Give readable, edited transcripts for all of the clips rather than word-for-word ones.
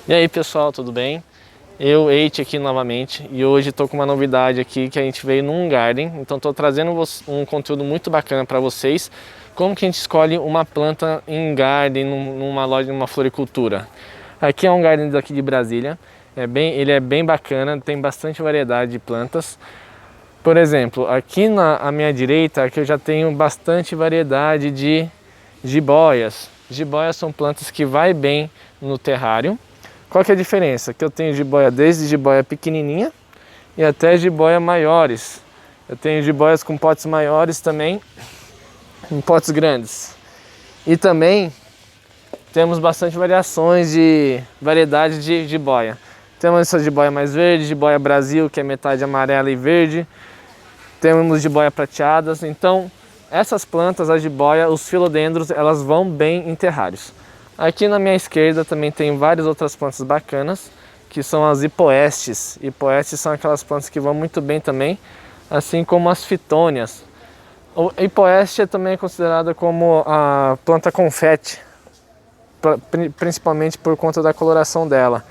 E aí pessoal, tudo bem? Eu, Eite, aqui novamente, e hoje estou com uma novidade aqui que a gente veio num garden, então estou trazendo um conteúdo muito bacana para vocês, como que a gente escolhe uma planta em garden, numa loja, numa floricultura. Aqui é um garden daqui de Brasília, ele é bem bacana, tem bastante variedade de plantas. Por exemplo, aqui à minha direita, aqui eu já tenho bastante variedade de jiboias. Jiboias são plantas que vai bem no terrário. Qual que é a diferença? Que eu tenho jiboia desde jiboia pequenininha e até jiboia maiores. Eu tenho jiboias com potes maiores também, em potes grandes. E também temos bastante variações de variedade de jiboia. Temos essa jiboia mais verde, jiboia Brasil, que é metade amarela e verde. Temos jiboia prateadas. Então, essas plantas, a jiboia, os filodendros, elas vão bem em terrários. Aqui na minha esquerda também tem várias outras plantas bacanas, que são as hipoestes. Hipoestes são aquelas plantas que vão muito bem também, assim como as fitônias. O hipoeste também é considerada como a planta confete, principalmente por conta da coloração dela.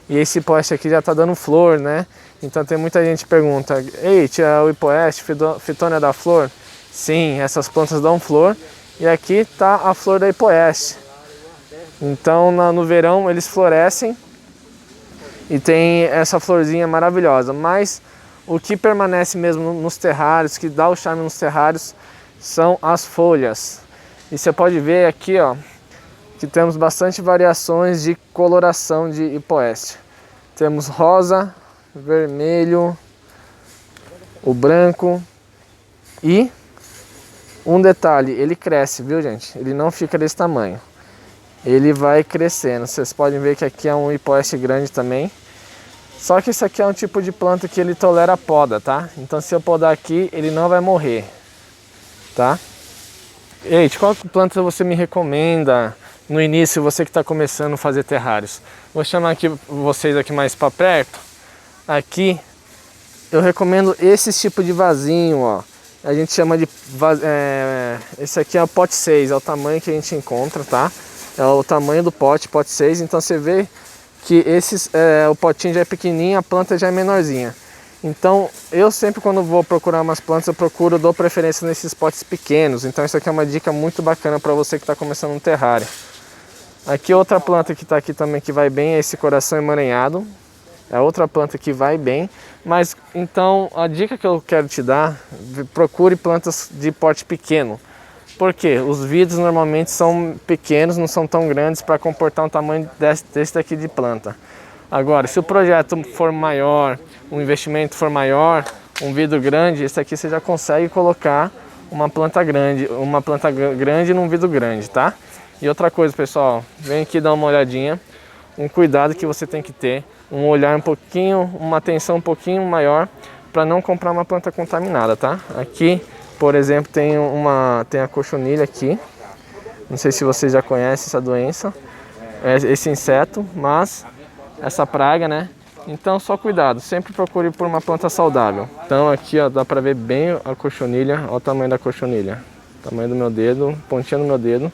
E esse hipoeste aqui já está dando flor, né? Então tem muita gente que pergunta: ei, tia, o hipoeste, fitônia dá flor? Sim, essas plantas dão flor. E aqui está a flor da hipoeste. Então no verão eles florescem e tem essa florzinha maravilhosa. Mas o que permanece mesmo nos terrários, que dá o charme nos terrários, são as folhas. E você pode ver aqui, ó, que temos bastante variações de coloração de hipoeste. Temos rosa, vermelho, o branco e um detalhe, ele cresce, viu gente? Ele não fica desse tamanho. Ele vai crescendo. Vocês podem ver que aqui é um hipoeste grande também. Só que isso aqui é um tipo de planta que ele tolera poda, tá? Então se eu podar aqui, ele não vai morrer, tá? Eite, qual planta você me recomenda no início, você que está começando a fazer terrários? Vou chamar aqui vocês aqui mais para perto. Aqui eu recomendo esse tipo de vasinho, ó. A gente chama de esse aqui é o pote 6, é o tamanho que a gente encontra, tá? É o tamanho do pote 6, então você vê que o potinho já é pequenininho, a planta já é menorzinha. Então eu sempre, quando vou procurar umas plantas, eu dou preferência nesses potes pequenos. Então isso aqui é uma dica muito bacana para você que está começando um terrário. Aqui outra planta que está aqui também que vai bem é esse coração emaranhado. É outra planta que vai bem. Mas então a dica que eu quero te dar: procure plantas de porte pequeno. Porque os vidros normalmente são pequenos, não são tão grandes para comportar um tamanho desse daqui de planta. Agora, se o projeto for maior, o investimento for maior, um vidro grande, esse aqui você já consegue colocar uma planta grande num vidro grande, tá? E outra coisa, pessoal, vem aqui dar uma olhadinha, um cuidado que você tem que ter, um olhar uma atenção um pouquinho maior para não comprar uma planta contaminada, tá? Aqui, por exemplo, tem a cochonilha aqui. Não sei se você já conhece essa doença, esse inseto, mas essa praga, né? Então só cuidado, sempre procure por uma planta saudável. Então aqui, ó, dá pra ver bem a cochonilha. Olha o tamanho da cochonilha, tamanho do meu dedo, pontinha do meu dedo.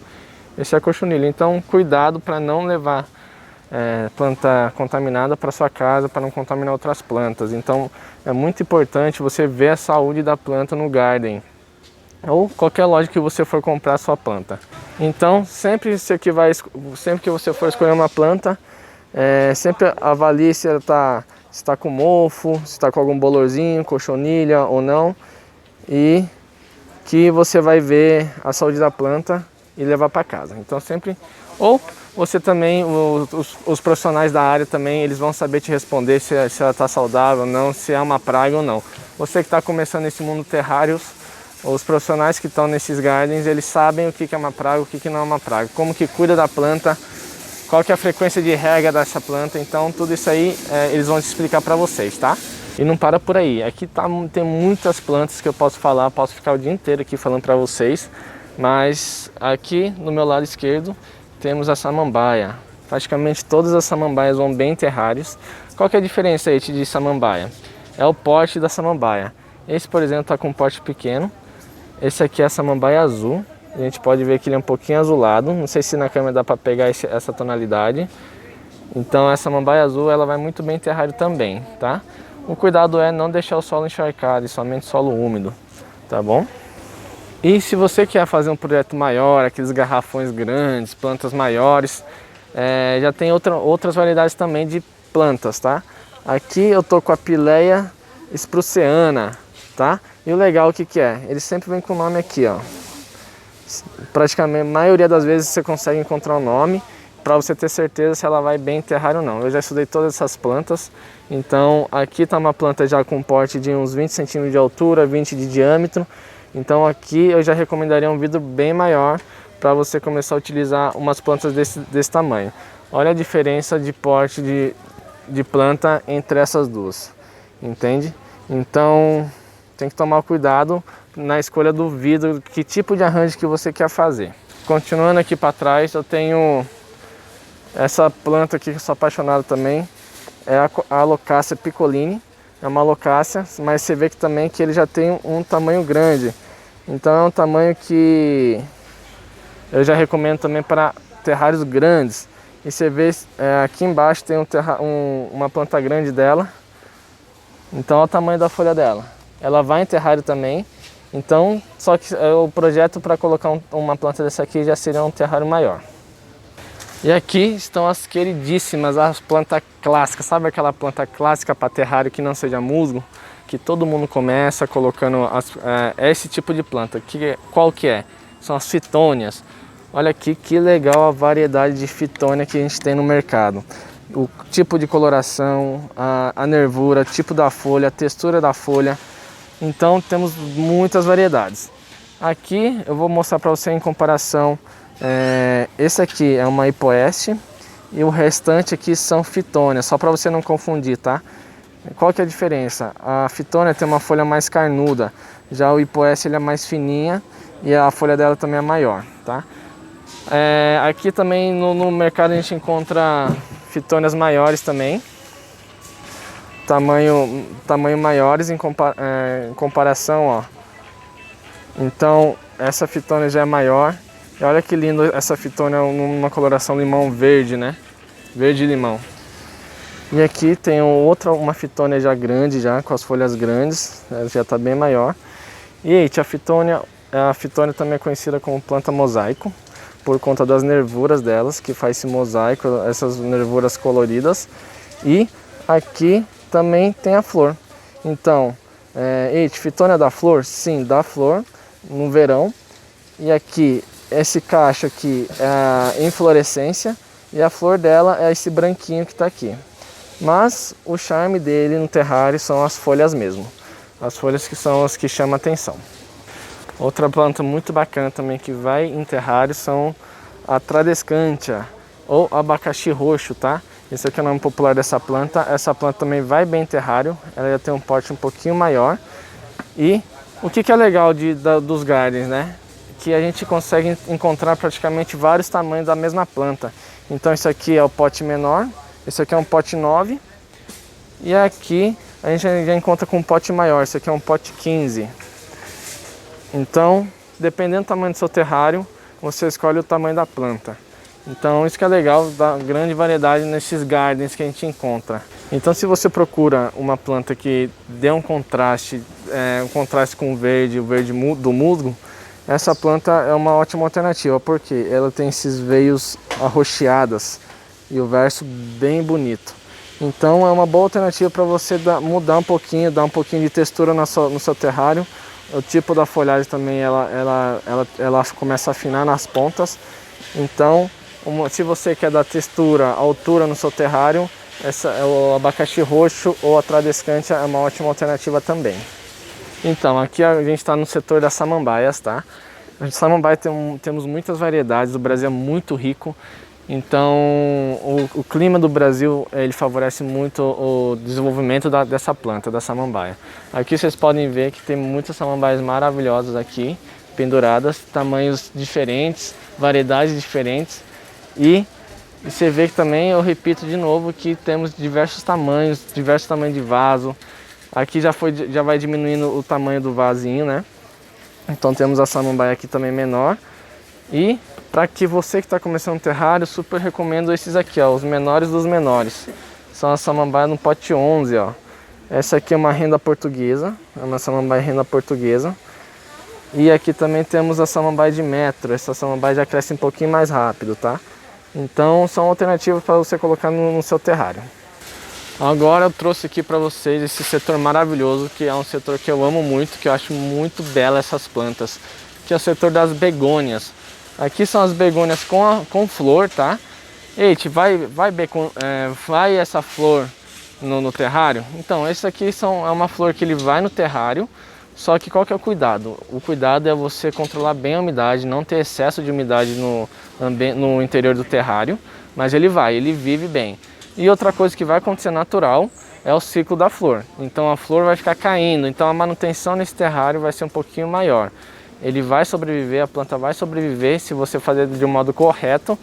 Esse é a cochonilha. Então cuidado para não levar planta contaminada para sua casa, para não contaminar outras plantas. Então é muito importante você ver a saúde da planta no garden ou qualquer loja que você for comprar a sua planta. Então sempre que você for escolher uma planta, sempre avalie se ela está com mofo, se está com algum bolorzinho, cochonilha ou não, e que você vai ver a saúde da planta e levar para casa. Então sempre, ou você também, os profissionais da área também, eles vão saber te responder se ela está saudável ou não, se é uma praga ou não. Você que está começando nesse mundo terrários, os profissionais que estão nesses gardens, eles sabem o que é uma praga, o que não é uma praga, como que cuida da planta, qual que é a frequência de rega dessa planta. Então tudo isso aí eles vão te explicar para vocês, tá? E não para por aí, aqui tem muitas plantas que eu posso falar, posso ficar o dia inteiro aqui falando para vocês, mas aqui no meu lado esquerdo temos a samambaia. Praticamente todas as samambaias vão bem em terrários. Qual que é a diferença aí de samambaia? É o porte da samambaia. Esse, por exemplo, está com um porte pequeno. Esse aqui é a samambaia azul. A gente pode ver que ele é um pouquinho azulado. Não sei se na câmera dá para pegar essa tonalidade. Então essa samambaia azul ela vai muito bem em terrário também, tá? O cuidado é não deixar o solo encharcado e somente solo úmido, tá bom? E se você quer fazer um projeto maior, aqueles garrafões grandes, plantas maiores, já tem outras variedades também de plantas, tá? Aqui eu tô com a Pileia spruceana, tá? E o legal o que que é? Ele sempre vem com o nome aqui, ó. Praticamente a maioria das vezes você consegue encontrar o nome para você ter certeza se ela vai bem em terrário ou não. Eu já estudei todas essas plantas, então aqui está uma planta já com porte de uns 20 centímetros de altura, 20 de diâmetro. Então aqui eu já recomendaria um vidro bem maior para você começar a utilizar umas plantas desse tamanho. Olha a diferença de porte de planta entre essas duas, entende? Então tem que tomar cuidado na escolha do vidro, que tipo de arranjo que você quer fazer. Continuando aqui para trás, eu tenho essa planta aqui que eu sou apaixonado também, é a Alocácia piccoline. É uma alocácia, mas você vê que também que ele já tem um tamanho grande. Então é um tamanho que eu já recomendo também para terrários grandes. E você vê aqui embaixo tem uma planta grande dela. Então olha o tamanho da folha dela. Ela vai em terrário também. Então, só que o projeto para colocar uma planta dessa aqui já seria um terrário maior. E aqui estão as queridíssimas, as plantas clássicas. Sabe aquela planta clássica para terrário que não seja musgo? Que todo mundo começa colocando esse tipo de planta. Qual que é? São as fitônias. Olha aqui que legal a variedade de fitônia que a gente tem no mercado. O tipo de coloração, a nervura, tipo da folha, a textura da folha. Então temos muitas variedades. Aqui eu vou mostrar para você em comparação. Esse aqui é uma hipoeste e o restante aqui são fitônias, só para você não confundir, tá? Qual que é a diferença? A fitônia tem uma folha mais carnuda, já o hipoeste ele é mais fininha e a folha dela também é maior, tá? Aqui também no mercado a gente encontra fitônias maiores também, tamanho maiores em comparação, ó. Então essa fitônia já é maior. E olha que lindo essa fitônia numa coloração limão verde, né? Verde limão. E aqui tem uma fitônia já grande, já com as folhas grandes, ela já está bem maior. E a fitônia também é conhecida como planta mosaico, por conta das nervuras delas, que faz esse mosaico, essas nervuras coloridas. E aqui também tem a flor. Então, fitônia dá flor? Sim, dá flor no verão. E aqui, esse cacho aqui é a inflorescência e a flor dela é esse branquinho que está aqui. Mas o charme dele no terrário são as folhas mesmo. As folhas que são as que chamam a atenção. Outra planta muito bacana também que vai em terrário são a Tradescantia ou abacaxi roxo, tá? Esse aqui é o nome popular dessa planta. Essa planta também vai bem em terrário. Ela já tem um porte um pouquinho maior. E o que é legal dos gardens, né? Que a gente consegue encontrar praticamente vários tamanhos da mesma planta. Então esse aqui é o pote menor, esse aqui é um pote 9 e aqui a gente já encontra com um pote maior, esse aqui é um pote 15. Então, dependendo do tamanho do seu terrário, você escolhe o tamanho da planta. Então isso que é legal da grande variedade nesses gardens que a gente encontra. Então se você procura uma planta que dê um contraste com o verde do musgo, essa planta é uma ótima alternativa, porque ela tem esses veios arroxeadas e o verso bem bonito. Então é uma boa alternativa para você mudar um pouquinho, dar um pouquinho de textura no seu terrário. O tipo da folhagem também ela começa a afinar nas pontas. Então, se você quer dar textura, altura no seu terrário, o abacaxi roxo ou a Tradescantia é uma ótima alternativa também. Então, aqui a gente está no setor das samambaias, tá? A samambaia temos muitas variedades, o Brasil é muito rico, então o clima do Brasil ele favorece muito o desenvolvimento dessa planta, da samambaia. Aqui vocês podem ver que tem muitas samambaias maravilhosas aqui, penduradas, tamanhos diferentes, variedades diferentes, e você vê que também, eu repito de novo, que temos diversos tamanhos de vaso. Aqui já vai diminuindo o tamanho do vasinho, né? Então temos a samambaia aqui também menor. E para que você que está começando um terrário, super recomendo esses aqui, ó, os menores dos menores. São as samambaias no pote 11, ó. Essa aqui é uma renda portuguesa, é uma samambaia renda portuguesa. E aqui também temos a samambaia de metro, essa samambaia já cresce um pouquinho mais rápido, tá? Então são alternativas para você colocar no seu terrário. Agora eu trouxe aqui para vocês esse setor maravilhoso, que é um setor que eu amo muito, que eu acho muito bela essas plantas, que é o setor das begônias. Aqui são as begônias com flor, tá? Eita, vai essa flor no terrário? Então, esse aqui é uma flor que ele vai no terrário, só que qual que é o cuidado? O cuidado é você controlar bem a umidade, não ter excesso de umidade no interior do terrário, mas ele vive bem. E outra coisa que vai acontecer natural é o ciclo da flor. Então a flor vai ficar caindo, então a manutenção nesse terrário vai ser um pouquinho maior. Ele vai sobreviver, a planta vai sobreviver se você fazer de um modo correto,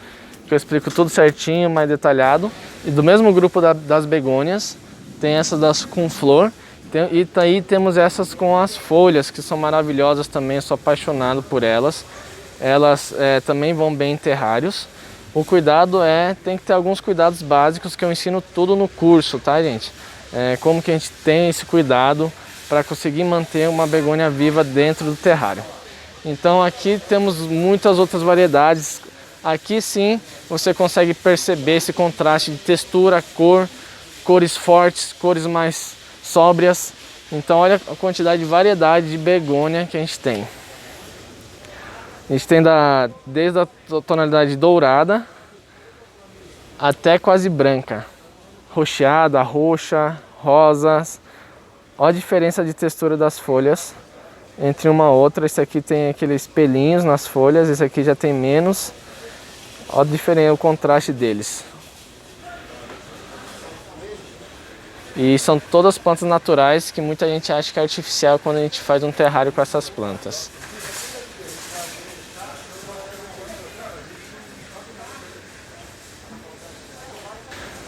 que eu explico tudo certinho, mais detalhado. E do mesmo grupo das begônias, tem essas com flor, e aí temos essas com as folhas, que são maravilhosas também, eu sou apaixonado por elas. Elas também vão bem em terrários. O cuidado tem que ter alguns cuidados básicos que eu ensino tudo no curso, tá, gente? Como que a gente tem esse cuidado para conseguir manter uma begônia viva dentro do terrário. Então aqui temos muitas outras variedades. Aqui sim você consegue perceber esse contraste de textura, cores fortes, cores mais sóbrias. Então olha a quantidade de variedade de begônia que a gente tem. A gente tem desde a tonalidade dourada até quase branca, roxeada, roxa, rosas. Olha a diferença de textura das folhas entre uma e outra. Esse aqui tem aqueles pelinhos nas folhas, esse aqui já tem menos. Olha a diferença, o contraste deles. E são todas plantas naturais que muita gente acha que é artificial quando a gente faz um terrário com essas plantas.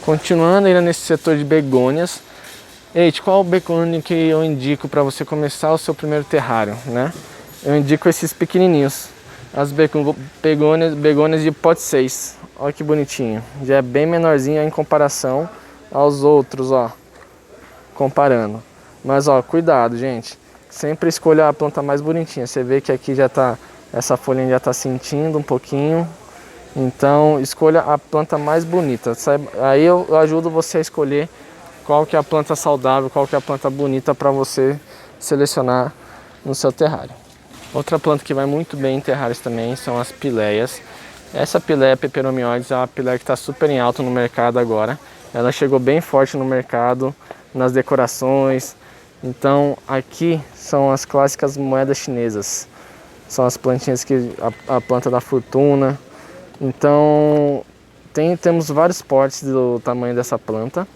Continuando ainda nesse setor de begônias, qual begônia que eu indico para você começar o seu primeiro terrário, né? Eu indico esses pequenininhos, as begônias de pote 6. Olha que bonitinho, já é bem menorzinho em comparação aos outros, ó, comparando. Mas ó, cuidado, gente, sempre escolha a planta mais bonitinha. Você vê que aqui essa folhinha já está sentindo um pouquinho. Então escolha a planta mais bonita. Aí eu ajudo você a escolher qual que é a planta saudável, qual que é a planta bonita para você selecionar no seu terrário. Outra planta que vai muito bem em terrários também são as pileias. Essa pileia peperomioides é uma pileia que está super em alta no mercado agora. Ela chegou bem forte no mercado, nas decorações. Então aqui são as clássicas moedas chinesas. São as plantinhas a planta da fortuna. Então temos vários portes do tamanho dessa planta.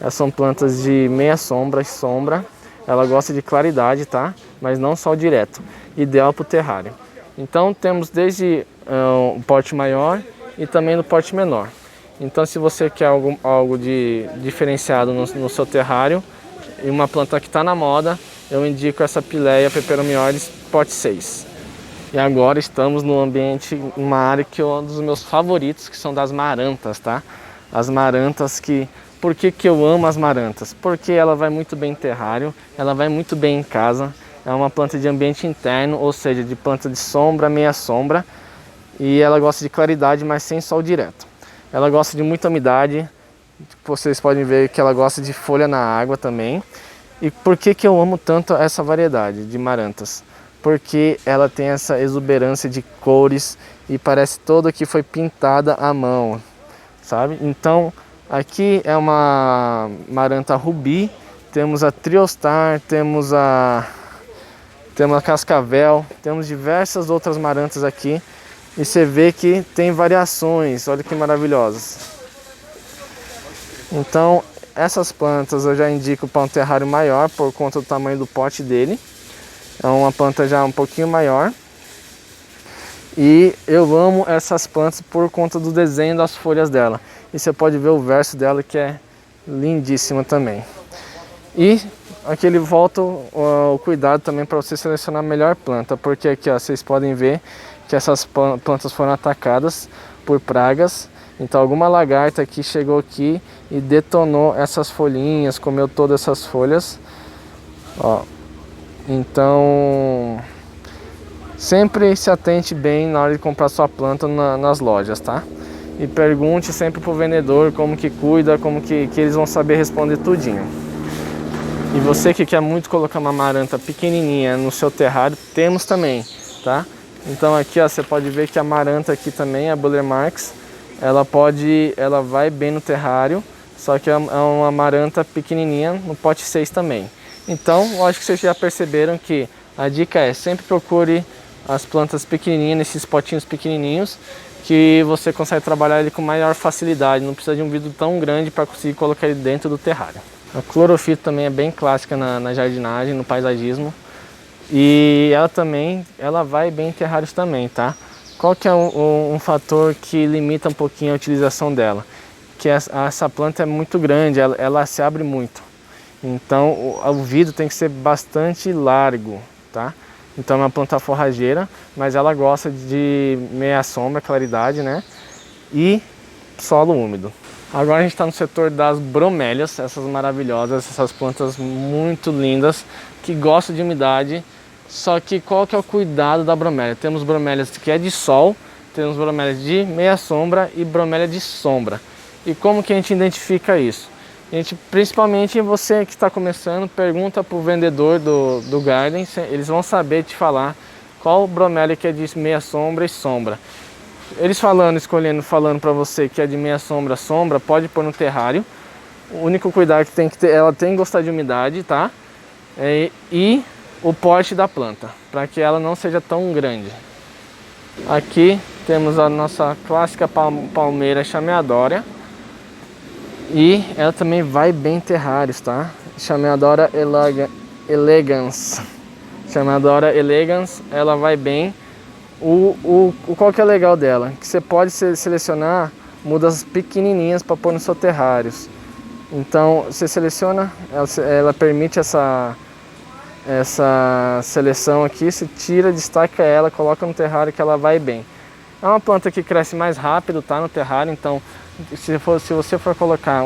Essas são plantas de meia sombra e sombra. Ela gosta de claridade, tá? Mas não sol direto. Ideal para o terrário. Então temos desde o porte maior e também no porte menor. Então se você quer algo diferenciado no seu terrário e uma planta que está na moda, eu indico essa pileia peperomioides pote 6. E agora estamos no ambiente, uma área que é um dos meus favoritos, que são das marantas, tá? As marantas Por que eu amo as marantas? Porque ela vai muito bem em terrário, ela vai muito bem em casa. É uma planta de ambiente interno, ou seja, de planta de sombra, meia sombra. E ela gosta de claridade, mas sem sol direto. Ela gosta de muita umidade. Vocês podem ver que ela gosta de folha na água também. E por que eu amo tanto essa variedade de marantas? Porque ela tem essa exuberância de cores e parece toda que foi pintada à mão, sabe? Então aqui é uma maranta rubi, temos a triostar, temos a cascavel, temos diversas outras marantas aqui e você vê que tem variações, olha que maravilhosas. Então essas plantas eu já indico para um terrário maior por conta do tamanho do pote dele. É uma planta já um pouquinho maior. E eu amo essas plantas por conta do desenho das folhas dela. E você pode ver o verso dela que é lindíssima também. E aqui ele volta o cuidado também para você selecionar a melhor planta. Porque aqui ó, vocês podem ver que essas plantas foram atacadas por pragas. Então alguma lagarta aqui chegou aqui e detonou essas folhinhas, comeu todas essas folhas. Ó. Então sempre se atente bem na hora de comprar sua planta nas lojas, tá? E pergunte sempre pro vendedor como que cuida, como que eles vão saber responder tudinho. E você que quer muito colocar uma amaranta pequenininha no seu terrário, temos também, tá? Então aqui, ó, você pode ver que a amaranta aqui também, a Buller Marks, ela vai bem no terrário, só que é uma amaranta pequenininha no pote 6 também. Então, eu acho que vocês já perceberam que a dica é sempre procure as plantas pequenininhas, nesses potinhos pequenininhos, que você consegue trabalhar ele com maior facilidade, não precisa de um vidro tão grande para conseguir colocar ele dentro do terrário. A clorofita também é bem clássica na jardinagem, no paisagismo, e ela vai bem em terrários também, tá? Qual que é um fator que limita um pouquinho a utilização dela? Que essa planta é muito grande, ela se abre muito. Então o vidro tem que ser bastante largo, tá? Então é uma planta forrageira, mas ela gosta de meia sombra, claridade, né? E solo úmido. Agora a gente está no setor das bromélias, essas maravilhosas, essas plantas muito lindas, que gostam de umidade. Só que qual que é o cuidado da bromélia? Temos bromélias que é de sol, temos bromélias de meia sombra e bromélia de sombra. E como que a gente identifica isso? Principalmente você que está começando, pergunta para o vendedor do garden, eles vão saber te falar qual bromélia que é de meia sombra e sombra. Eles falando para você que é de meia sombra, sombra, pode pôr no terrário. O único cuidado que tem que ter, ela tem que gostar de umidade, tá? E o porte da planta, para que ela não seja tão grande. Aqui temos a nossa clássica palmeira chameadória. E ela também vai bem em terrários, tá? Chameadora elegans. Chameadora elegans, ela vai bem. Qual que é legal dela? Que você pode selecionar mudas pequenininhas para pôr nos seus terrários. Então você seleciona, ela permite essa seleção aqui, você tira, destaca ela, coloca no terrário que ela vai bem. É uma planta que cresce mais rápido, tá, no terrário, então se você for colocar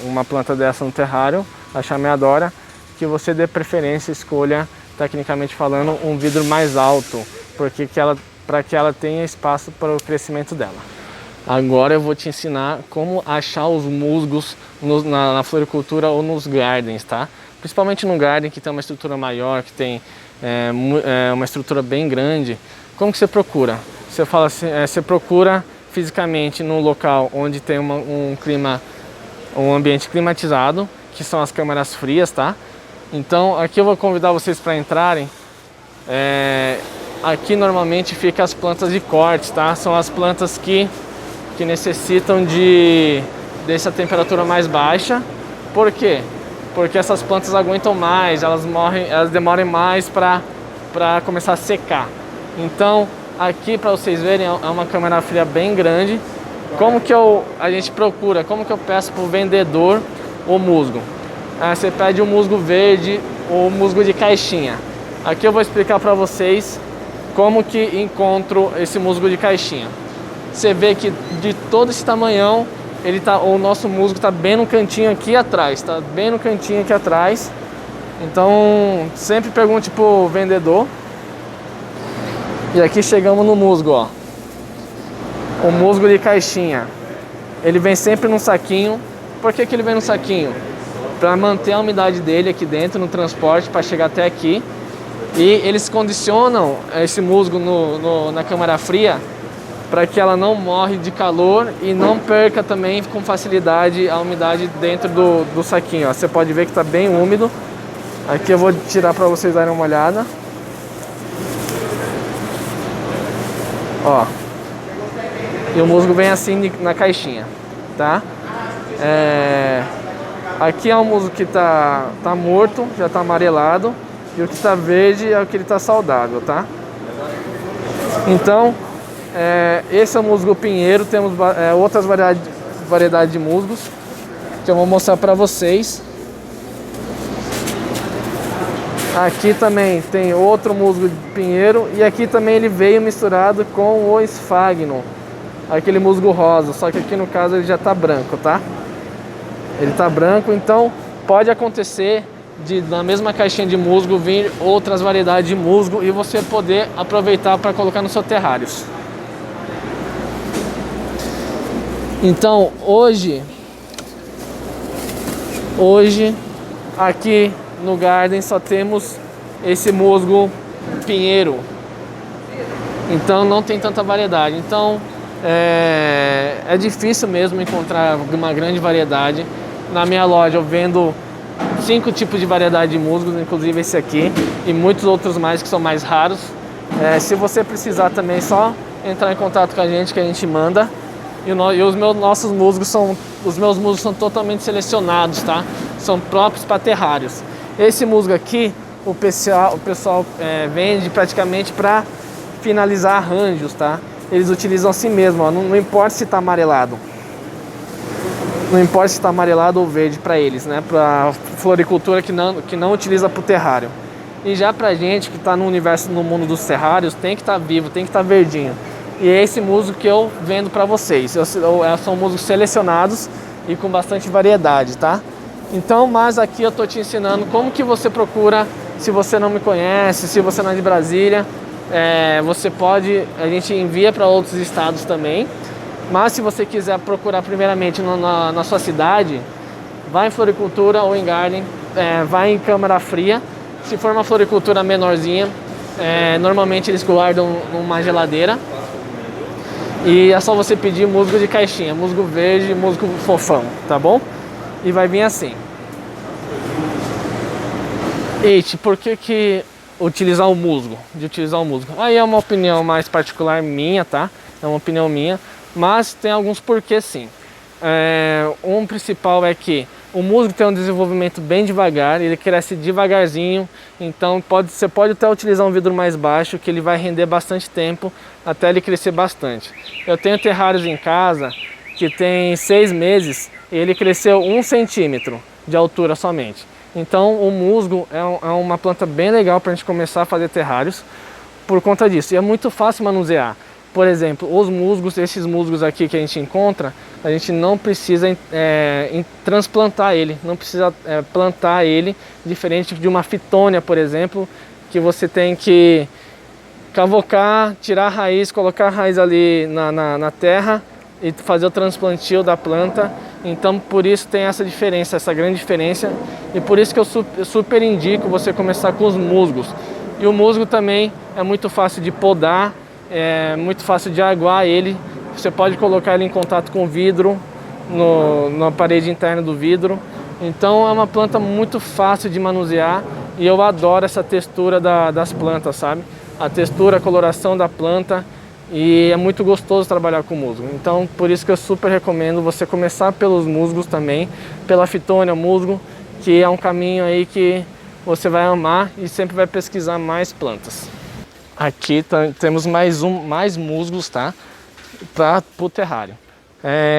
uma planta dessa no terrário, a chameadora, que você dê preferência, escolha, tecnicamente falando, um vidro mais alto, para que ela tenha espaço para o crescimento dela. Agora eu vou te ensinar como achar os musgos na floricultura ou nos gardens, tá? Principalmente no garden, que tem uma estrutura maior, que tem uma estrutura bem grande. Como que você procura? Você fala assim, você procura fisicamente no local onde tem um ambiente climatizado, que são as câmaras frias, tá? Então aqui eu vou convidar vocês para entrarem. Aqui normalmente fica as plantas de cortes, tá? São as plantas que necessitam dessa temperatura mais baixa. Por quê? Porque essas plantas aguentam mais, elas demoram mais para começar a secar. Então aqui, para vocês verem, é uma câmara fria bem grande. Como que a gente procura? Como que eu peço para o vendedor o musgo? Você pede o musgo verde ou musgo de caixinha. Aqui eu vou explicar para vocês como que encontro esse musgo de caixinha. Você vê que de todo esse tamanhão, o nosso musgo está bem no cantinho aqui atrás, tá bem no cantinho aqui atrás. Então sempre pergunte pro vendedor. E aqui chegamos no musgo, ó. O musgo de caixinha. Ele vem sempre num saquinho. Por que ele vem no saquinho? Para manter a umidade dele aqui dentro no transporte para chegar até aqui. E eles condicionam esse musgo na câmara fria para que ela não morre de calor e não perca também com facilidade a umidade dentro do saquinho, ó. Você pode ver que está bem úmido. Aqui eu vou tirar para vocês darem uma olhada. Ó, e o musgo vem assim na caixinha, tá? Aqui é o musgo que tá morto, já tá amarelado, e o que tá verde é o que ele tá saudável, tá? Então, esse é o musgo pinheiro. Temos outras variedades de musgos que eu vou mostrar para vocês. Aqui também tem outro musgo de pinheiro e aqui também ele veio misturado com o esfagno, aquele musgo rosa, só que aqui no caso ele já tá branco, tá? Ele tá branco, então pode acontecer de na mesma caixinha de musgo vir outras variedades de musgo e você poder aproveitar para colocar no seu terrários. Então hoje aqui no Garden só temos esse musgo pinheiro, então não tem tanta variedade. Então é difícil mesmo encontrar uma grande variedade. Na minha loja eu vendo 5 tipos de variedade de musgos, inclusive esse aqui, e muitos outros mais que são mais raros. Se você precisar também, é só entrar em contato com a gente que a gente manda. E os nossos musgos os meus musgos são totalmente selecionados, tá? São próprios para terrários. Esse musgo aqui, o pessoal vende praticamente para finalizar arranjos, tá? Eles utilizam assim mesmo, ó, não importa se está amarelado. Não importa se está amarelado ou verde para eles, né? Para floricultura que não utiliza para o terrário. E já para gente que está no mundo dos terrários, tem que estar vivo, tem que estar verdinho. E é esse musgo que eu vendo para vocês. São musgos selecionados e com bastante variedade, tá? Então, mas aqui eu tô te ensinando como que você procura. Se você não me conhece, se você não é de Brasília, a gente envia para outros estados também. Mas se você quiser procurar primeiramente na sua cidade, vai em floricultura ou em garden, vai em câmara fria. Se for uma floricultura menorzinha, normalmente eles guardam numa geladeira. E é só você pedir musgo de caixinha, musgo verde, musgo fofão, tá bom? E vai vir assim. Eite, por que utilizar o musgo? Aí é uma opinião mais particular minha, tá? É uma opinião minha, mas tem alguns porquês sim. Um principal é que o musgo tem um desenvolvimento bem devagar, ele cresce devagarzinho, então você pode até utilizar um vidro mais baixo, que ele vai render bastante tempo até ele crescer bastante. Eu tenho terrários em casa que tem 6 meses e ele cresceu 1 centímetro de altura somente. Então o musgo é uma planta bem legal para a gente começar a fazer terrários por conta disso. E é muito fácil manusear. Por exemplo, esses musgos aqui que a gente encontra, a gente não precisa transplantar ele, não precisa plantar ele, diferente de uma fitônia, por exemplo, que você tem que cavocar, tirar a raiz, colocar a raiz ali na terra e fazer o transplantio da planta. Então por isso tem essa diferença, essa grande diferença, e por isso que eu super indico você começar com os musgos. E o musgo também é muito fácil de podar, é muito fácil de aguar ele. Você pode colocar ele em contato com o vidro, na parede interna do vidro. Então é uma planta muito fácil de manusear e eu adoro essa textura das plantas, sabe? A textura, a coloração da planta, e é muito gostoso trabalhar com musgo. Então por isso que eu super recomendo você começar pelos musgos também, pela fitônia, musgo, que é um caminho aí que você vai amar e sempre vai pesquisar mais plantas. Aqui temos mais musgos, tá? Para o terrário.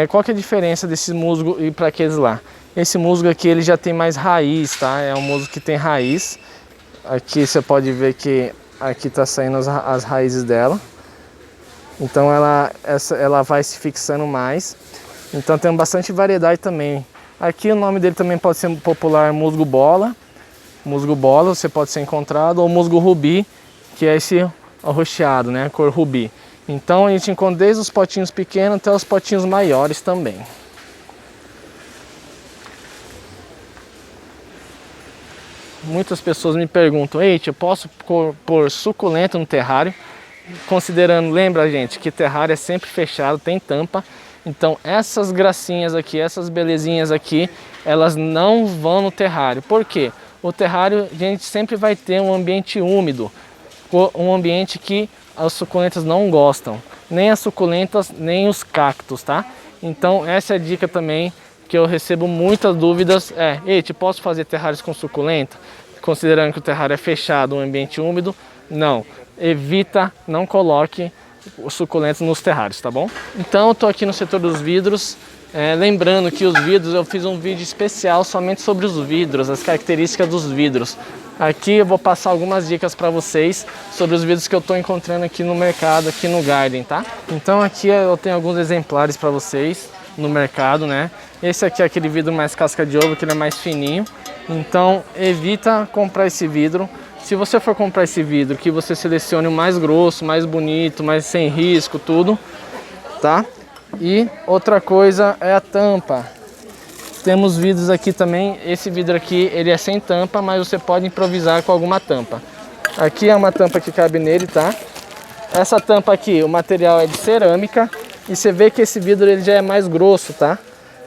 Qual que é a diferença desse musgo e para aqueles lá? Esse musgo aqui ele já tem mais raiz, tá? É um musgo que tem raiz. Aqui você pode ver que aqui está saindo as raízes dela. Então ela vai se fixando mais. Então tem bastante variedade também. Aqui o nome dele também pode ser popular musgo bola. Musgo bola você pode ser encontrado, ou musgo rubi, que é esse arroxeado, né? Cor rubi. Então a gente encontra desde os potinhos pequenos até os potinhos maiores também. Muitas pessoas me perguntam: ei, eu posso pôr suculenta no terrário? Considerando, lembra gente, que terrário é sempre fechado, tem tampa. Então essas gracinhas aqui, essas belezinhas aqui, elas não vão no terrário. Por quê? O terrário a gente sempre vai ter um ambiente úmido, um ambiente que as suculentas não gostam, nem as suculentas, nem os cactos, tá? Então essa é a dica também, que eu recebo muitas dúvidas, ei, posso fazer terrários com suculenta? Considerando que o terrário é fechado, um ambiente úmido, não. Evita, não coloque suculentos nos terrários, tá bom? Então eu tô aqui no setor dos vidros. Lembrando que os vidros, eu fiz um vídeo especial somente sobre os vidros, as características dos vidros. Aqui eu vou passar algumas dicas para vocês sobre os vidros que eu estou encontrando aqui no mercado, aqui no Garden, tá? Então aqui eu tenho alguns exemplares para vocês no mercado, né? Esse aqui é aquele vidro mais casca de ovo, que ele é mais fininho. Então evita comprar esse vidro. Se você for comprar esse vidro, que você selecione o mais grosso, mais bonito, mais sem risco, tudo, tá? E outra coisa é a tampa. Temos vidros aqui também. Esse vidro aqui, ele é sem tampa, mas você pode improvisar com alguma tampa. Aqui é uma tampa que cabe nele, tá? Essa tampa aqui, o material é de cerâmica. E você vê que esse vidro ele já é mais grosso, tá?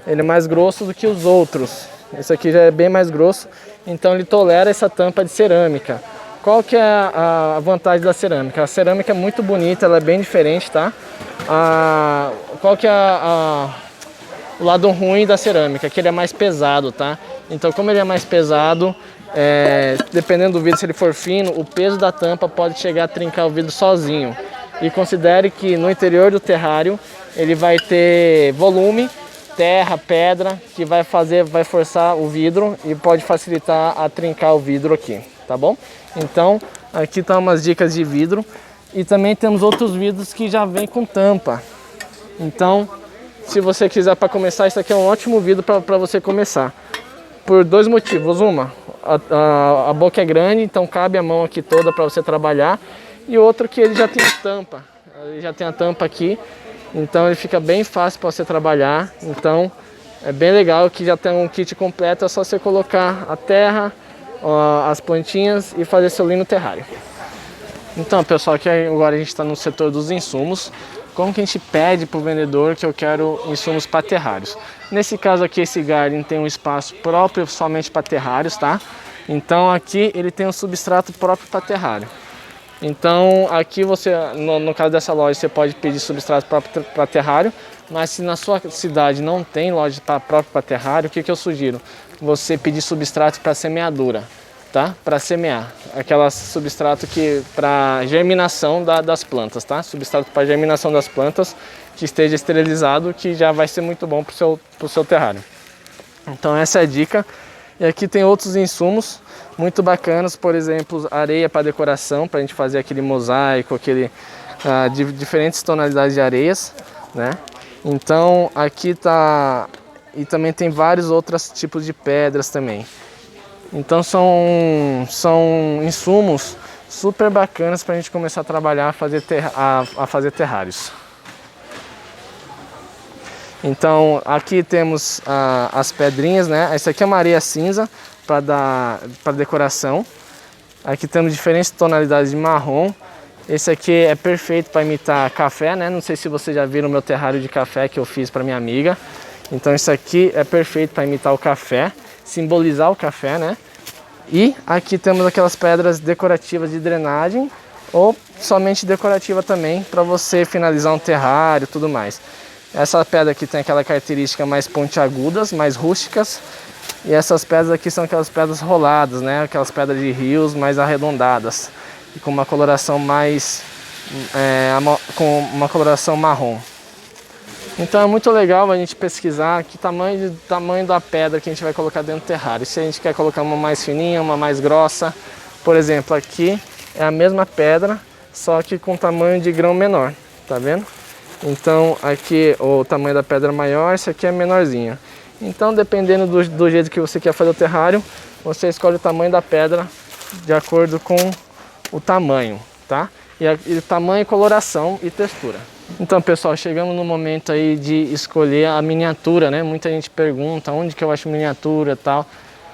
Ele é mais grosso do que os outros. Esse aqui já é bem mais grosso, então ele tolera essa tampa de cerâmica. Qual que é a vantagem da cerâmica? A cerâmica é muito bonita, ela é bem diferente, tá? Qual que é o lado ruim da cerâmica? Que ele é mais pesado, tá? Então, como ele é mais pesado, dependendo do vidro, se ele for fino, o peso da tampa pode chegar a trincar o vidro sozinho. E considere que no interior do terrário ele vai ter volume, terra, pedra, que vai forçar o vidro e pode facilitar a trincar o vidro aqui, tá bom? Então, aqui estão umas dicas de vidro. E também temos outros vidros que já vem com tampa. Então, se você quiser para começar, esse aqui é um ótimo vidro para você começar. Por dois motivos. A boca é grande, então cabe a mão aqui toda para você trabalhar. E outro que ele já tem tampa. Ele já tem a tampa aqui. Então ele fica bem fácil para você trabalhar. Então é bem legal que já tem um kit completo. É só você colocar a terra, as plantinhas e fazer seu lindo terrário. Então, pessoal, aqui agora a gente está no setor dos insumos. Como que a gente pede para o vendedor que eu quero insumos para terrários? Nesse caso aqui, esse garden tem um espaço próprio somente para terrários, tá? Então aqui ele tem um substrato próprio para terrário. Então aqui você, no caso dessa loja, você pode pedir substrato próprio para terrário. Mas se na sua cidade não tem loja própria para terrário, o que eu sugiro? Você pedir substrato para semeadura. Tá? Para semear, aquela substrato que para germinação das plantas, tá? Substrato para germinação das plantas que esteja esterilizado, que já vai ser muito bom para o seu terrário. Então essa é a dica. E aqui tem outros insumos muito bacanas, por exemplo, areia para decoração, para a gente fazer aquele mosaico, de diferentes tonalidades de areias, né? Então aqui tá, e também tem vários outros tipos de pedras também. Então são insumos super bacanas para a gente começar a trabalhar, a fazer terrários. Então aqui temos as pedrinhas, né? Essa aqui é uma areia cinza para decoração. Aqui temos diferentes tonalidades de marrom. Esse aqui é perfeito para imitar café, né? Não sei se vocês já viram o meu terrário de café que eu fiz para minha amiga. Então isso aqui é perfeito para imitar o café, simbolizar o café, né? E aqui temos aquelas pedras decorativas de drenagem ou somente decorativa também para você finalizar um terrário e tudo mais. Essa pedra aqui tem aquela característica mais pontiagudas, mais rústicas. E essas pedras aqui são aquelas pedras roladas, né? Aquelas pedras de rios mais arredondadas e com uma coloração com uma coloração marrom. Então é muito legal a gente pesquisar que tamanho da pedra que a gente vai colocar dentro do terrário. Se a gente quer colocar uma mais fininha, uma mais grossa. Por exemplo, aqui é a mesma pedra, só que com tamanho de grão menor, tá vendo? Então aqui o tamanho da pedra é maior, esse aqui é menorzinho. Então dependendo do jeito que você quer fazer o terrário, você escolhe o tamanho da pedra de acordo com o tamanho, tá? E tamanho, coloração e textura. Então, pessoal, chegamos no momento aí de escolher a miniatura, né? Muita gente pergunta onde que eu acho miniatura e tal.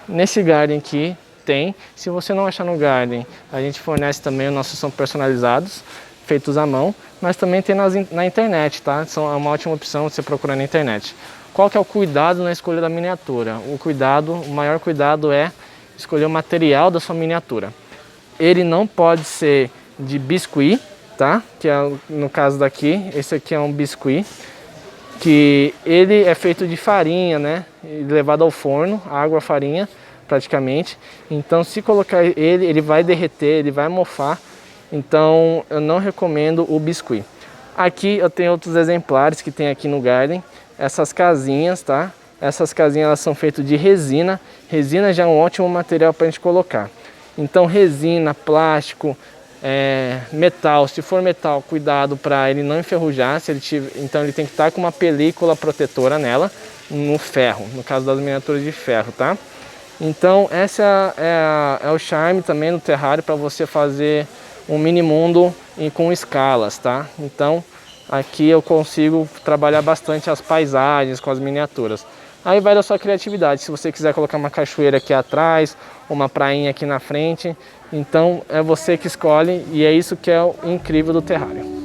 Nesse garden aqui tem. Se você não achar no garden, a gente fornece também, os nossos são personalizados, feitos à mão, mas também tem na internet, tá? É uma ótima opção você procurar na internet. Qual que é o cuidado na escolha da miniatura? O maior cuidado é escolher o material da sua miniatura. Ele não pode ser de biscuit, tá? Que é no caso daqui, esse aqui é um biscuit, que ele é feito de farinha, né? Levado ao forno, água, farinha, praticamente. Então, se colocar ele vai derreter, ele vai mofar. Então, eu não recomendo o biscuit. Aqui eu tenho outros exemplares que tem aqui no Garden. Essas casinhas, tá? Essas casinhas elas são feitas de resina. Resina já é um ótimo material para a gente colocar. Então resina, plástico, metal. Se for metal, cuidado para ele não enferrujar. Então ele tem que estar com uma película protetora nela, no ferro, no caso das miniaturas de ferro, tá? Então essa é o charme também no terrário para você fazer um mini mundo com escalas, tá? Então aqui eu consigo trabalhar bastante as paisagens com as miniaturas. Aí vai da sua criatividade, se você quiser colocar uma cachoeira aqui atrás, uma prainha aqui na frente, então é você que escolhe e é isso que é o incrível do terrário.